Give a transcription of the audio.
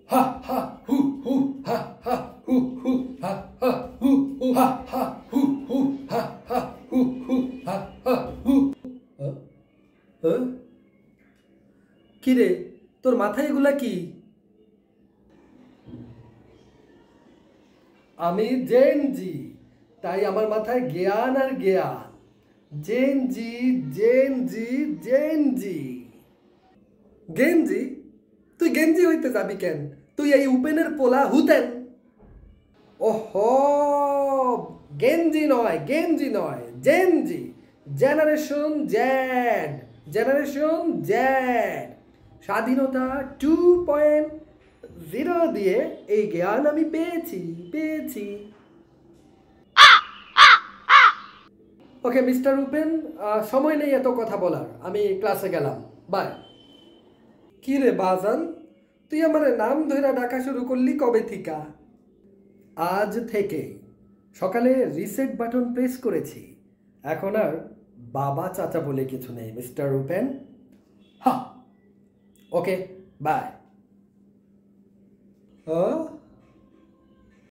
হা হা হু হু হা হা হু হু হা হা হু হু হা হা হু হু হা হা হু হু হা হা হু। কি রে, তোর মাথায় এগুলা কি? আমি জেনজি, তাই আমার মাথায় জ্ঞান আর জ্ঞান। Gen Z Gen Z Gen Z. গেঞ্জি? তুই গেঞ্জি হইতে যাবি কেন? তুই এই উপেনের পোলা হুতেন। ওহো, গেঞ্জি নয়, গেঞ্জি নয়, Gen Z. Generation Z, generation Z. স্বাধীনতা 2.0 দিয়ে এই জ্ঞান আমি পেয়েছি, পেয়েছি। ওকে মিস্টার উপেন, সময় নেই এত কথা বলার, আমি ক্লাসে গেলাম, বাই। কি রে বাজান, তুই আমার নাম ধরে ডাকা শুরু করলি কবে থিকা? আজ থেকে। সকালে রিসেট বাটন প্রেস করেছি। এখন আর বাবা চাচা বলে কিছু নেই মিস্টার উপেন। হ্যাঁ, ওকে, বাই।